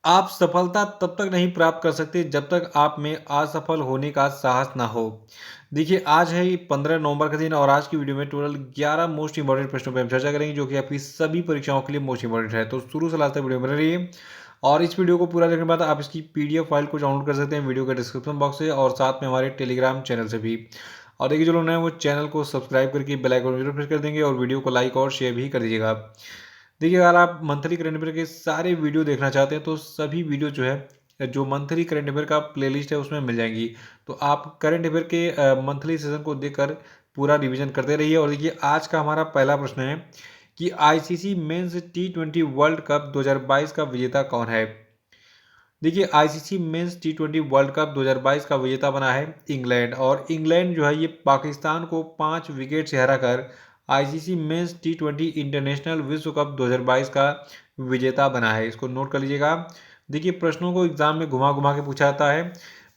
आप सफलता तब तक नहीं प्राप्त कर सकते जब तक आप में असफल होने का साहस ना हो। देखिए आज है 15 नवंबर का दिन और आज की वीडियो में टोटल 11 मोस्ट इंपॉर्टेंट प्रश्नों पर हम चर्चा करेंगे जो कि आपकी सभी परीक्षाओं के लिए मोस्ट इंपॉर्टेंट है। तो शुरू से लास्ट तक वीडियो बने रहिए और इस वीडियो को पूरा देखने के बाद आप इसकी पीडीएफ फाइल को डाउनलोड कर सकते हैं वीडियो के डिस्क्रिप्शन बॉक्स से और साथ में हमारे टेलीग्राम चैनल से भी। और देखिए जो लोग नए हैं वो चैनल को सब्सक्राइब करके बेल आइकन जरूर प्रेस कर देंगे और वीडियो को लाइक और शेयर भी कर दीजिएगा। देखिए अगर आप मंथली करंट अफेयर के सारे वीडियो देखना चाहते हैं तो सभी वीडियो जो है जो मंथली करंट अफेयर का प्लेलिस्ट है उसमें मिल जाएंगी। तो आप करंट अफेयर के मंथली सेशन को देखकर पूरा रिवीजन करते रहिए। और देखिए आज का हमारा पहला प्रश्न है कि आईसीसी मेंस टी20 वर्ल्ड कप 2022 का विजेता कौन है। देखिए आईसीसी मेंस टी20 वर्ल्ड कप 2022 का विजेता बना है इंग्लैंड और इंग्लैंड जो है ये पाकिस्तान को 5 विकेट से हराकर आईसीसी मेंस टी20 इंटरनेशनल विश्व कप 2022 का विजेता बना है। इसको नोट कर लीजिएगा। देखिए प्रश्नों को एग्जाम में घुमा घुमा के पूछा जाता है।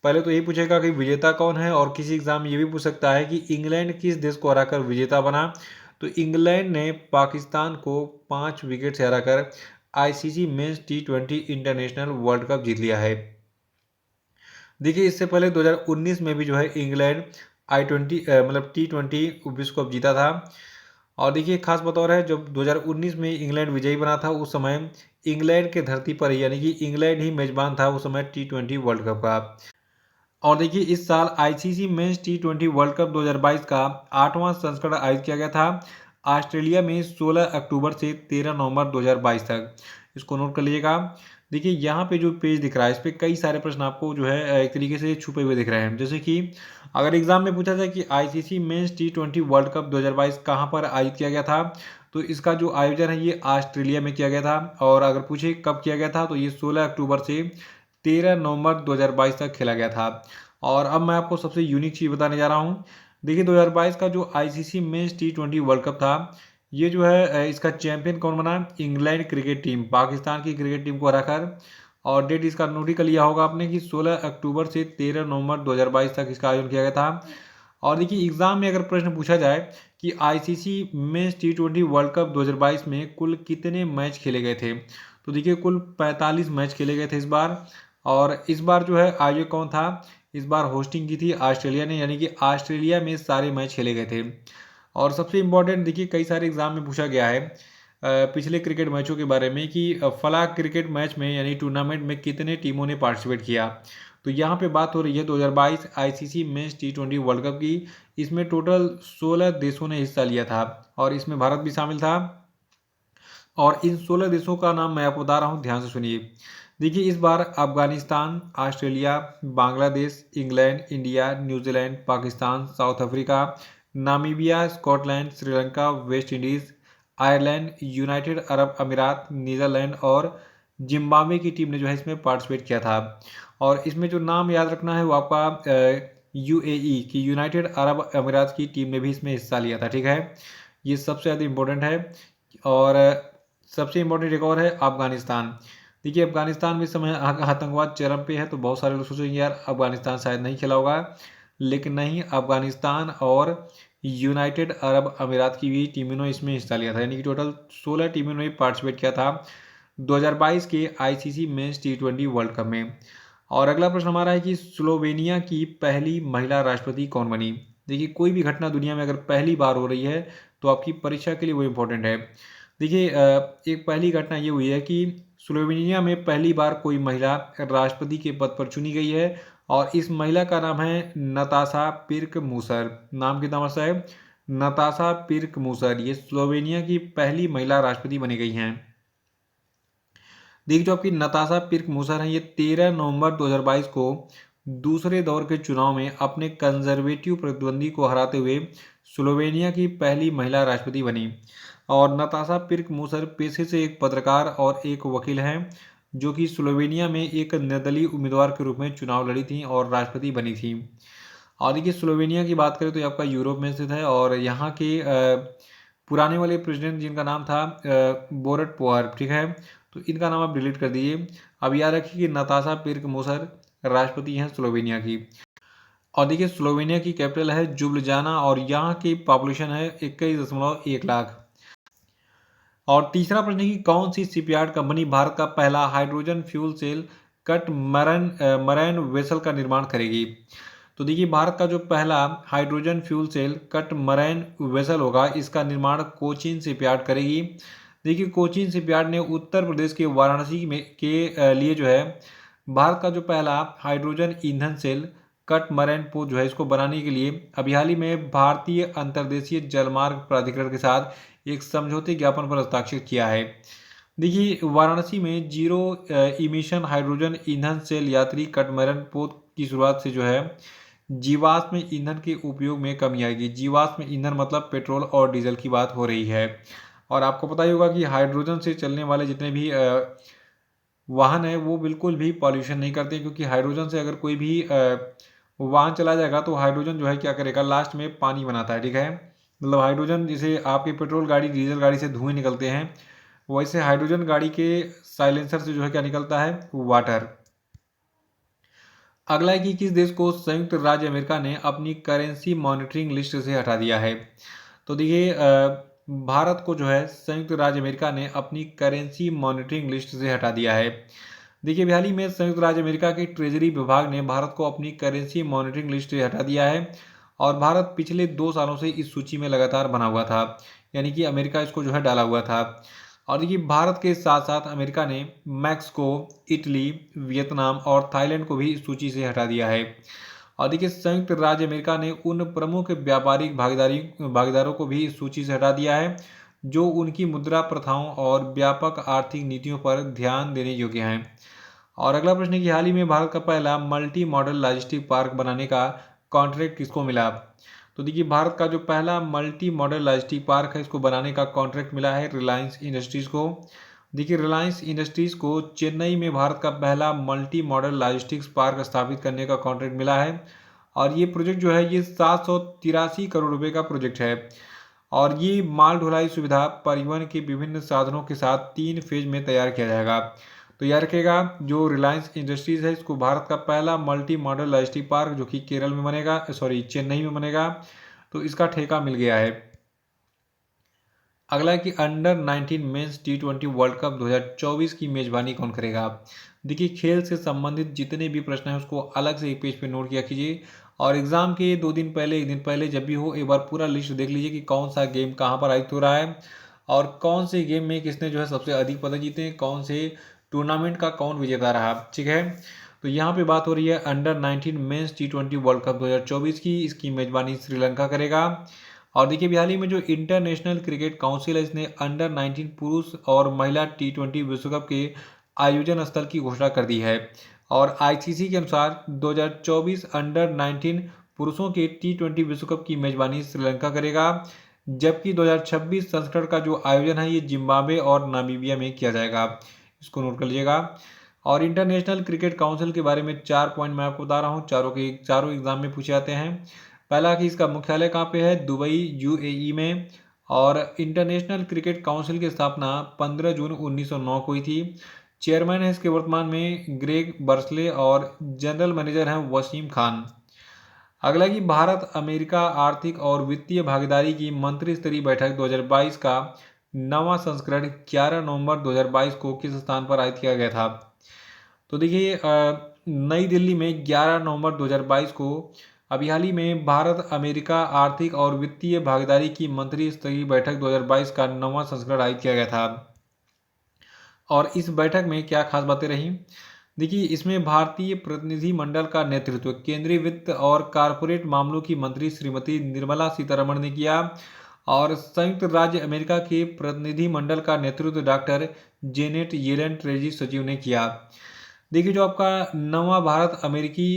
पहले तो यही पूछेगा कि विजेता कौन है और किसी एग्जाम में ये भी पूछ सकता है कि इंग्लैंड किस देश को हराकर विजेता बना। तो इंग्लैंड ने पाकिस्तान को 5 विकेट से हराकर आईसीसी मेंस टी20 इंटरनेशनल वर्ल्ड कप जीत लिया है। देखिए इससे पहले 2019 में भी जो है इंग्लैंड आई 20 मतलब टी20 विश्व कप जीता था। और देखिए खास बतौर है जब 2019 में इंग्लैंड विजयी बना था उस समय इंग्लैंड के धरती पर ही यानी कि इंग्लैंड ही मेजबान था उस समय टी20 वर्ल्ड कप का। और देखिए इस साल आईसीसी मेंस टी20 वर्ल्ड कप 2022 का 8वां संस्करण आयोजित किया गया था ऑस्ट्रेलिया में 16 अक्टूबर से 13 नवंबर 2022 तक। इसको नोट कर लीजिएगा। देखिए यहाँ पे जो पेज दिख रहा है इस पे कई सारे प्रश्न आपको जो है एक तरीके से छुपे हुए दिख रहे हैं। जैसे कि अगर एग्जाम में पूछा जाए कि आईसीसी मेंस टी20 वर्ल्ड कप 2022 कहाँ पर आयोजित किया गया था तो इसका जो आयोजन है ये ऑस्ट्रेलिया में किया गया था। और अगर पूछे कब किया गया था तो ये 16 अक्टूबर से 13 नवंबर 2022 तक खेला गया था। और अब मैं आपको सबसे यूनिक चीज़ बताने जा रहा हूँ। देखिए 2022 का जो आईसीसी मेंस टी20 वर्ल्ड कप था ये जो है इसका चैंपियन कौन बना। इंग्लैंड क्रिकेट टीम पाकिस्तान की क्रिकेट टीम को हराकर। और डेट इसका नोट ही कर लिया होगा आपने कि 16 अक्टूबर से 13 नवंबर 2022 तक इसका आयोजन किया गया था। और देखिए एग्जाम में अगर प्रश्न पूछा जाए कि आईसीसी मेंस टी20 वर्ल्ड कप 2022 में कुल कितने मैच खेले गए थे तो देखिए कुल 45 मैच खेले गए थे इस बार। और इस बार जो है आयोजक कौन था। इस बार होस्टिंग की थी ऑस्ट्रेलिया ने यानी कि ऑस्ट्रेलिया में सारे मैच खेले गए थे। और सबसे इम्पोर्टेंट देखिए कई सारे एग्जाम में पूछा गया है पिछले क्रिकेट मैचों के बारे में कि फला क्रिकेट मैच में यानी टूर्नामेंट में कितने टीमों ने पार्टिसिपेट किया। तो यहाँ पे बात हो रही है 2022 आईसीसी मेंस टी20 वर्ल्ड कप की। इसमें टोटल 16 देशों ने हिस्सा लिया था और इसमें भारत भी शामिल था। और इन 16 देशों का नाम मैं आपको बता रहा हूँ ध्यान से सुनिए। देखिए इस बार Afghanistan Australia Bangladesh England India New Zealand Pakistan South Africa Namibia Scotland Sri Lanka West Indies Ireland United Arab Emirates Netherlands और जिम्बाब्वे की टीम ने जो है इसमें पार्टिसिपेट किया था। और इसमें जो नाम याद रखना है वो आपका यूएई की यूनाइटेड अरब अमीरात की टीम ने भी इसमें हिस्सा लिया था। ठीक है ये सबसे ज़्यादा इम्पोर्टेंट है। और सबसे इम्पोर्टेंट एक और है अफगानिस्तान। देखिए अफगानिस्तान में इस समय आतंकवाद चरम पे है तो बहुत सारे लोग सोचेंगे यार अफगानिस्तान शायद नहीं खेला होगा। लेकिन नहीं अफगानिस्तान और यूनाइटेड अरब अमीरात की भी टीमों ने इसमें हिस्सा लिया था यानी कि टोटल 16 टीमों ने पार्टिसिपेट किया था 2022 के आईसीसी मेंस टी20 वर्ल्ड कप में। और अगला प्रश्न हमारा है कि स्लोवेनिया की पहली महिला राष्ट्रपति कौन बनी। देखिए कोई भी घटना दुनिया में अगर पहली बार हो रही है तो आपकी परीक्षा के लिए वो इम्पोर्टेंट है। देखिए एक पहली घटना ये हुई है कि स्लोवेनिया में पहली बार कोई महिला राष्ट्रपति के पद पर चुनी गई है। और इस महिला का नाम है नताशा पिर्क मूसर। नाम कितना मस्त है नताशा पिर्क मूसर। ये स्लोवेनिया की पहली महिला राष्ट्रपति बनी गई हैं। देखिए जो आपकी नताशा पिर्क मूसर हैं ये 13 नवंबर 2022 को दूसरे दौर के चुनाव में अपने कंजर्वेटिव प्रतिद्वंदी को हराते हुए स्लोवेनिया की पहली महिला राष्ट्रपति बनी। और नताशा पिर्क मूसर पेशे से एक पत्रकार और एक वकील हैं जो कि स्लोवेनिया में एक निर्दलीय उम्मीदवार के रूप में चुनाव लड़ी थी और राष्ट्रपति बनी थी। और देखिए स्लोवेनिया की बात करें तो ये आपका यूरोप में स्थित है और यहाँ के पुराने वाले प्रेसिडेंट जिनका नाम था बोरट पोअर। ठीक है तो इनका नाम आप डिलीट कर दीजिए। अब याद रखिए कि नताशा पिर्क मूसर राष्ट्रपति हैं स्लोवेनिया की। और देखिए स्लोवेनिया की कैपिटल है जुब्लिजाना और यहाँ की पॉपुलेशन है 21.1 लाख। और तीसरा प्रश्न है कि कौन सी शिपयार्ड कंपनी भारत का पहला hydrogen fuel cell catamaran vessel का निर्माण करेगी? तो देखिए, भारत का जो पहला hydrogen fuel cell catamaran vessel होगा, इसका निर्माण कोचीन शिपयार्ड करेगी। देखिए, कोचीन शिपयार्ड ने उत्तर प्रदेश के वाराणसी में लिए जो है भारत का जो पहला हाइड्रोजन ईंधन सेल कट मरैन पोत जो है इसको बनाने के लिए अभी हाल ही में भारतीय अंतर्देशीय जलमार्ग प्राधिकरण के साथ एक समझौते ज्ञापन पर हस्ताक्षर किया है। देखिए, वाराणसी में जीरो इमिशन हाइड्रोजन ईंधन सेल यात्री कटमरन पोत की शुरुआत से जो है जीवाश्म ईंधन के उपयोग में कमी आएगी। जीवाश्म ईंधन मतलब पेट्रोल और डीजल की बात हो रही है। और आपको पता ही होगा कि हाइड्रोजन से चलने वाले जितने भी वाहन है वो बिल्कुल भी पॉल्यूशन नहीं करते, क्योंकि हाइड्रोजन से अगर कोई भी वाहन चला जाएगा तो हाइड्रोजन जो है क्या करेगा, लास्ट में पानी बनाता है। ठीक है, मतलब हाइड्रोजन जैसे आपकी पेट्रोल गाड़ी डीजल गाड़ी से धुएं निकलते हैं, वैसे हाइड्रोजन गाड़ी के साइलेंसर से जो है क्या निकलता है, वाटर। अगला है कि किस देश को संयुक्त राज्य अमेरिका ने अपनी करेंसी मॉनिटरिंग लिस्ट से हटा दिया है? तो देखिए, भारत को जो है संयुक्त राज्य अमेरिका ने अपनी करेंसी मॉनिटरिंग लिस्ट से हटा दिया है। देखिए, हाल ही में संयुक्त राज्य अमेरिका के ट्रेजरी विभाग ने भारत को अपनी करेंसी मॉनिटरिंग लिस्ट से हटा दिया है और भारत पिछले 2 सालों से इस सूची में लगातार बना हुआ था, यानी कि अमेरिका इसको जो है डाला हुआ था। और देखिए, भारत के साथ साथ अमेरिका ने मैक्सिको, इटली, वियतनाम और थाईलैंड को भी इस सूची से हटा दिया है। और देखिए, संयुक्त राज्य अमेरिका ने उन प्रमुख व्यापारिक भागीदारों को भी इस सूची से हटा दिया है जो उनकी मुद्रा प्रथाओं और व्यापक आर्थिक नीतियों पर ध्यान देने योग्य हैं। और अगला प्रश्न है कि हाल ही में भारत का पहला मल्टी मॉडल लॉजिस्टिक पार्क बनाने का कॉन्ट्रैक्ट किसको मिला? तो देखिए, भारत का जो पहला मल्टी मॉडल लॉजिस्टिक पार्क है इसको बनाने का कॉन्ट्रैक्ट मिला है रिलायंस इंडस्ट्रीज को। देखिए, रिलायंस इंडस्ट्रीज को चेन्नई में भारत का पहला मल्टी मॉडल लॉजिस्टिक्स पार्क स्थापित करने का कॉन्ट्रैक्ट मिला है और ये प्रोजेक्ट जो है ये 783 करोड़ रुपए का प्रोजेक्ट है और ये माल ढुलाई सुविधा परिवहन के विभिन्न साधनों के साथ 3 फेज में तैयार किया जाएगा। तो याद रखिएगा, जो रिलायंस इंडस्ट्रीज है इसको भारत का पहला मल्टी मॉडल लॉजिस्टिक पार्क जो कि केरल में बनेगा, सॉरी चेन्नई में बनेगा, तो इसका ठेका मिल गया है। अगला है कि under 19 mains T20 world cup 2024 की मेजबानी कौन करेगा? देखिए, खेल से संबंधित जितने भी प्रश्न हैं उसको अलग से एक पेज पे नोट किया कीजिए और एग्जाम के 2 दिन पहले, 1 दिन पहले जब भी हो एक बार पूरा लिस्ट देख लीजिए कि कौन सा गेम कहाँ पर आयोजित हो रहा है और कौन से गेम में किसने जो है सबसे अधिक पदक जीते, कौन से टूर्नामेंट का कौन विजेता रहा। ठीक है, तो यहाँ पे बात हो रही है under 19 mains T20 world cup 2024 की। इसकी मेजबानी श्रीलंका करेगा। और देखिए, हाल ही में जो इंटरनेशनल क्रिकेट काउंसिल है इसने अंडर 19 पुरुष और महिला T20 विश्व कप के आयोजन स्थल की घोषणा कर दी है और आईसीसी के अनुसार 2024 अंडर 19 पुरुषों के T20 विश्व कप की मेजबानी श्रीलंका करेगा, जबकि 2026 संस्करण का जो आयोजन है ये जिम्बाब्वे और नामीबिया में किया जाएगा। इसको नोट कर लीजिएगा। और इंटरनेशनल क्रिकेट काउंसिल के बारे में 4 पॉइंट मैं आपको बता रहा हूँ, चारों एग्जाम में पूछे जाते हैं। पहला कि इसका मुख्यालय कहाँ पे है, दुबई यूएई में। और इंटरनेशनल क्रिकेट काउंसिल की स्थापना 15 जून 1909 को हुई थी। चेयरमैन है इसके वर्तमान में ग्रेग बर्सले और जनरल मैनेजर हैं वसीम खान। अगला कि भारत अमेरिका आर्थिक और वित्तीय भागीदारी की मंत्री स्तरीय बैठक 2022 का 9वां संस्करण 11 नवंबर 2022 को किस स्थान पर आयोजित किया गया था? तो देखिए, नई दिल्ली में 11 नवंबर 2022 को अभी हाल ही में भारत अमेरिका आर्थिक और वित्तीय भागीदारी की मंत्री स्तरीय बैठक 2022 का 9वां संस्करण आयोजित किया गया था। और इस बैठक में क्या खास बातें रही? देखिए, इसमें भारतीय प्रतिनिधि मंडल का नेतृत्व केंद्रीय वित्त और कारपोरेट मामलों की मंत्री श्रीमती निर्मला सीतारमण ने किया और संयुक्त राज्य अमेरिका के प्रतिनिधि मंडल का नेतृत्व डॉक्टर जेनेट येलेन ट्रेजी सचिव ने किया। देखिए, जो आपका 9वां भारत अमेरिकी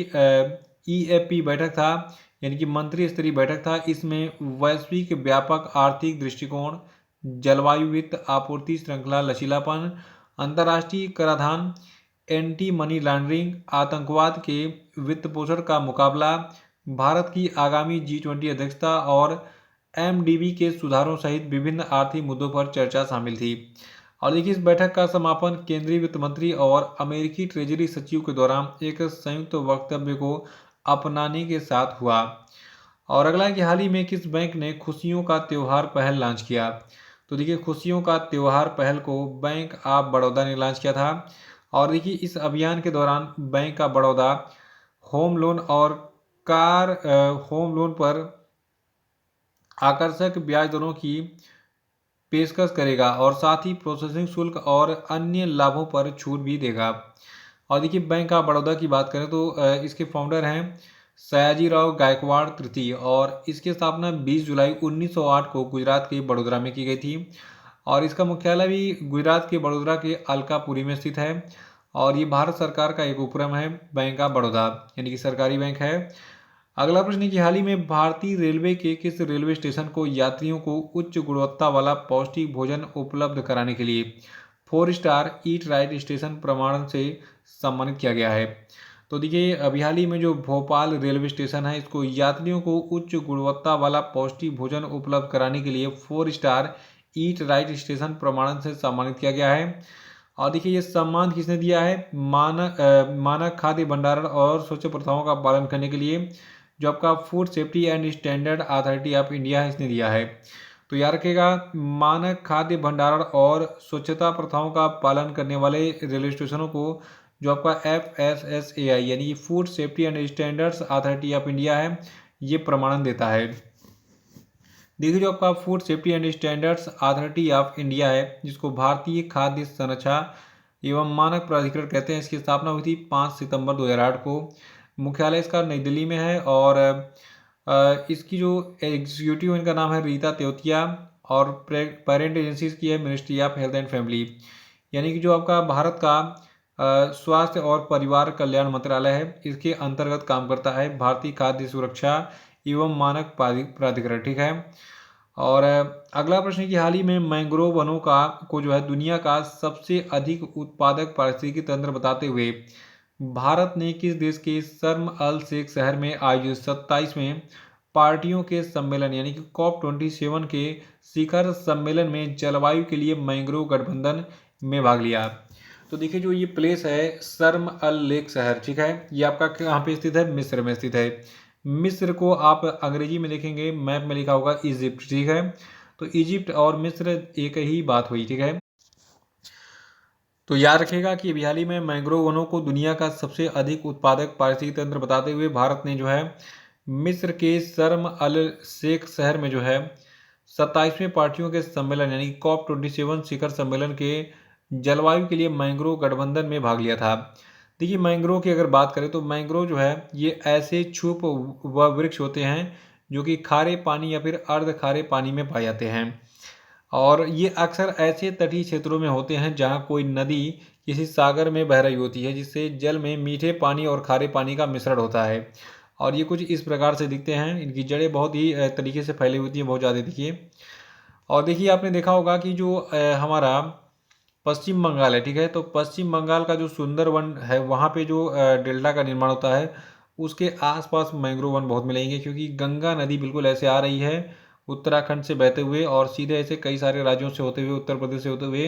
EAP बैठक था, यानी कि मंत्री स्तरीय बैठक था, इसमें वैश्विक व्यापक आर्थिक दृष्टिकोण, जलवायु वित्त, आपूर्ति श्रृंखला लचीलापन, अंतर्राष्ट्रीय कराधान, एंटी मनी लॉन्ड्रिंग, आतंकवाद के वित्त पोषण का मुकाबला, भारत की आगामी G20 अध्यक्षता और MDB के सुधारों सहित विभिन्न आर्थिक मुद्दों पर चर्चा शामिल थी। और देखिए, इस बैठक का समापन केंद्रीय वित्त मंत्री और अमेरिकी ट्रेजरी सचिव के द्वारा एक संयुक्त वक्तव्य को अपनाने के साथ हुआ। और अगला कि हाल ही में किस बैंक ने खुशियों का त्योहार पहल लॉन्च किया? तो देखिए खुशियों का त्यौहार पहल को बैंक ऑफ बड़ौदा ने लॉन्च किया था। और देखिए इस अभियान के दौरान bank of Baroda home loan और कार होम लोन पर आकर्षक ब्याज दरों की पेशकश करेगा और साथ ही प्रोसेसिंग शुल्क और अन्य लाभों पर छूट भी देगा। और देखिए बैंक ऑफ बड़ौदा की बात करें तो इसके फाउंडर हैं सयाजी राव गायकवाड़ तृतीय और इसकी स्थापना 20 जुलाई 1908 को गुजरात के बड़ोदरा में की गई थी। और इसका मुख्यालय भी गुजरात के बड़ोदरा के अलकापुरी में स्थित है। और ये भारत सरकार का एक उपक्रम है बैंक ऑफ बड़ौदा, यानी कि सरकारी बैंक है। अगला प्रश्न है कि हाल ही में भारतीय रेलवे के किस रेलवे स्टेशन को यात्रियों को उच्च गुणवत्ता वाला पौष्टिक भोजन उपलब्ध कराने के लिए 4 स्टार ईट राइट स्टेशन प्रमाण से सम्मानित किया गया है? तो देखिए अभी हाल ही में जो भोपाल रेलवे स्टेशन है इसको यात्रियों को उच्च गुणवत्ता वाला पौष्टिक भोजन उपलब्ध कराने के लिए 4 स्टार ईट राइट स्टेशन प्रमाणन से सम्मानित किया गया है। और देखिए ये सम्मान किसने दिया है? मानक खाद्य भंडारण और स्वच्छ प्रथाओं का पालन करने के लिए जो आपका food safety and standard authority of India है इसने दिया है। तो याद रखिएगा मानक खाद्य भंडारण और स्वच्छता प्रथाओं का पालन करने वाले रेलवे स्टेशनों को जो आपका FSSAI यानी कि food safety and standards authority of India है ये प्रमाणन देता है। देखिए जो आपका food safety and standards authority of India है जिसको भारतीय खाद्य संरक्षा एवं मानक प्राधिकरण कहते हैं, इसकी स्थापना हुई थी 5 सितंबर 2008 को। मुख्यालय इसका नई दिल्ली में है और इसकी जो एग्जीक्यूटिव इनका नाम है रीता तेवतिया और पेरेंट एजेंसी की है ministry of health and family, यानी कि जो आपका भारत का स्वास्थ्य और परिवार कल्याण मंत्रालय है इसके अंतर्गत काम करता है भारतीय खाद्य सुरक्षा एवं मानक प्राधिकरण, ठीक है। और अगला प्रश्न है कि हाल ही में मैंग्रोव वनों का को जो है दुनिया का सबसे अधिक उत्पादक पारिस्थितिकी तंत्र बताते हुए भारत ने किस देश के शर्म अल शेख शहर में आयोजित 27वें पार्टियों के सम्मेलन यानी कि COP27 के शिखर सम्मेलन में जलवायु के लिए मैंग्रोव गठबंधन में भाग लिया? तो देखिए जो ये प्लेस है शर्म अल लेक शहर, ठीक है, ये आपका कहाँ पे स्थित है? मिस्र में स्थित है। मिस्र को आप अंग्रेजी में देखेंगे मैप में लिखा होगा इजिप्ट, ठीक है। तो इजिप्ट और मिस्र एक ही बात हुई, ठीक है। तो याद रखिएगा कि अभी हाल ही में मैंग्रोव वनों को दुनिया का सबसे अधिक उत्पादक पारिस्थितिक तंत्र बताते हुए भारत ने जो है मिस्र के शर्म अल शेख शहर में जो है 27वें पार्टियों के सम्मेलन यानी COP27 शिखर सम्मेलन के जलवायु के लिए मैंग्रोव गठबंधन में भाग लिया था। देखिए मैंग्रोव की अगर बात करें तो मैंग्रोव जो है ये ऐसे छुप व वृक्ष होते हैं जो कि खारे पानी या फिर अर्ध खारे पानी में पाए जाते हैं। और ये अक्सर ऐसे तटीय क्षेत्रों में होते हैं जहाँ कोई नदी किसी सागर में बह रही होती है जिससे जल में मीठे पानी और खारे पानी का मिश्रण होता है। और ये कुछ इस प्रकार से दिखते हैं, इनकी जड़ें बहुत ही तरीके से फैली होती हैं, बहुत ज़्यादा दिखिए। और देखिए आपने देखा होगा कि जो हमारा पश्चिम बंगाल है, ठीक है, तो पश्चिम बंगाल का जो सुंदरवन है वहाँ पे जो डेल्टा का निर्माण होता है उसके आसपास मैंग्रोव वन बहुत मिलेंगे क्योंकि गंगा नदी बिल्कुल ऐसे आ रही है उत्तराखंड से बहते हुए और सीधे ऐसे कई सारे राज्यों से होते हुए उत्तर प्रदेश से होते हुए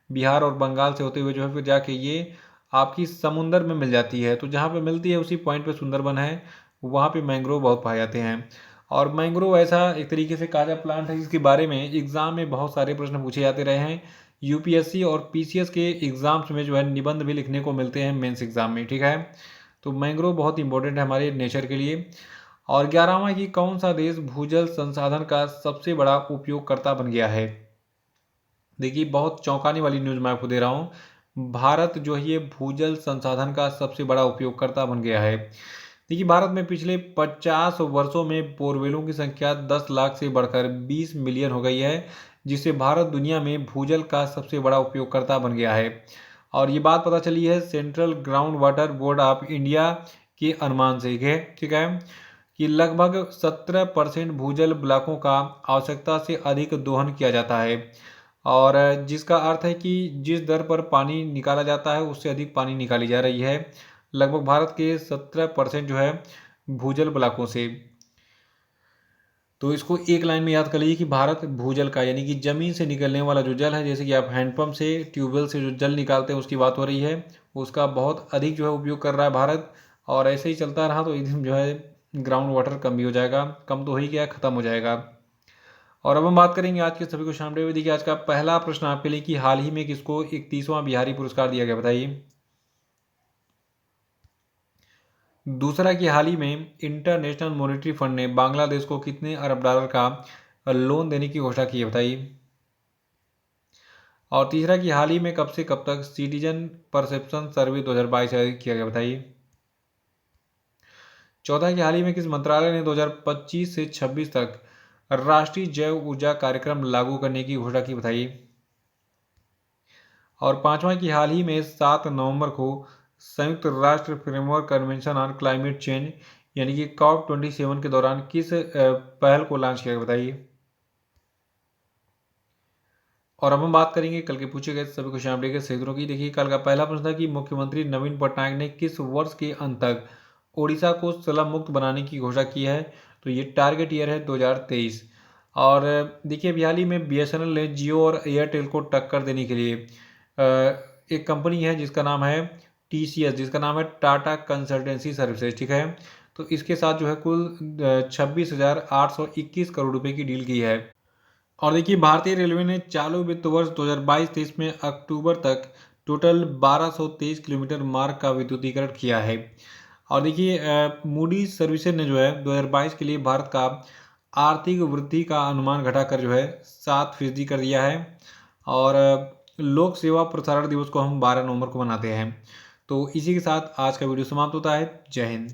बिहार और बंगाल से होते हुए जो है फिर जाके ये आपकी समुंदर में मिल जाती है। तो जहाँ पे मिलती है उसी पॉइंट पे सुंदरबन है, वहाँ पे मैंग्रोव बहुत पाए जाते हैं। और मैंग्रोव ऐसा एक तरीके से काजा प्लांट है जिसके बारे में एग्जाम में बहुत सारे प्रश्न पूछे जाते रहे हैं। यूपीएससी और पीसीएस के एग्जाम्स में जो है निबंध भी लिखने को मिलते हैं मेंस एग्जाम में, ठीक है। तो मैंग्रोव बहुत इंपॉर्टेंट है हमारे नेचर के लिए। और 11वां कि कौन सा देश भूजल संसाधन का सबसे बड़ा उपयोगकर्ता बन गया है? देखिए बहुत चौंकाने वाली न्यूज़ मैं आपको दे रहा हूँ। भारत जो है ये भूजल संसाधन का सबसे बड़ा उपयोगकर्ता बन गया है। देखिए भारत में पिछले 50 वर्षों में बोरवेलों की संख्या 10 लाख से बढ़कर 20 मिलियन हो गई है जिससे भारत दुनिया में भूजल का सबसे बड़ा उपयोगकर्ता बन गया है। और ये बात पता चली है central ground water board of India के अनुमान से, ठीक है, कि लगभग 17% भूजल ब्लॉकों का आवश्यकता से अधिक दोहन किया जाता है। और जिसका अर्थ है कि जिस दर पर पानी निकाला जाता है उससे अधिक पानी निकाली जा रही है लगभग भारत के 17% जो है भूजल ब्लॉकों से। तो इसको एक लाइन में याद कर लीजिए कि भारत भूजल का यानी कि जमीन से निकलने वाला जो जल है जैसे कि आप हैंडपंप से ट्यूबवेल से जो जल निकालते हैं उसकी बात हो रही है, उसका बहुत अधिक जो है उपयोग कर रहा है भारत। और ऐसे ही चलता रहा तो एक दिन जो है ग्राउंड वाटर कम भी हो जाएगा, कम तो हो ही गया, ख़त्म हो जाएगा। और अब हम बात करेंगे आज के सभी क्वेश्चन अपडेट में। देखिए आज का पहला प्रश्न आपके लिए कि हाल ही में किसको 31वां बिहारी पुरस्कार दिया गया, बताइए। दूसरा कि हाल ही में इंटरनेशनल मॉनेटरी फंड ने बांग्लादेश को कितने अरब डॉलर का लोन देने की घोषणा की है, बताइए। और तीसरा कि हाल ही में कब से कब तक सिटीजन परसेप्शन सर्वे 2022 आयोजित किया गया, बताइए। चौथा कि हाल ही में किस मंत्रालय ने 2025 से 26 तक राष्ट्रीय जैव ऊर्जा कार्यक्रम लागू करने की घोषणा की, बताइए। और पांचवा कि हाल ही में 7 नवंबर को संयुक्त राष्ट्र framework convention on climate change यानी कि COP27 के दौरान किस पहल को लॉन्च किया गया, बताइए। और अब हम बात करेंगे कल के पूछे गए सभी क्वेश्चन अपडेट के सही उत्तरों की। देखिए कल का पहला प्रश्न था कि मुख्यमंत्री नवीन पटनायक ने किस वर्ष के अंत तक ओडिशा को शलभ मुक्त बनाने की घोषणा की है, तो ये टारगेट ईयर है 2023। और देखिए अभी हाल ही में BSNL ने जियो और एयरटेल को टक्कर देने के लिए एक कंपनी है जिसका नाम है TCS, जिसका नाम है टाटा कंसल्टेंसी सर्विसेज, ठीक है। तो इसके साथ जो है कुल 26,821 करोड़ रुपए की डील की है। और देखिए भारतीय रेलवे ने चालू वित्त वर्ष 2022-23 में अक्टूबर तक टोटल 1223 किलोमीटर मार्ग का विद्युतीकरण किया है। और देखिए मूडी सर्विसेज ने जो है 2022 के लिए भारत का आर्थिक वृद्धि का अनुमान घटाकर जो है 7% कर दिया है। और लोक सेवा प्रसारण दिवस को हम 12 नवंबर को मनाते हैं। तो इसी के साथ आज का वीडियो समाप्त होता है। जय हिंद।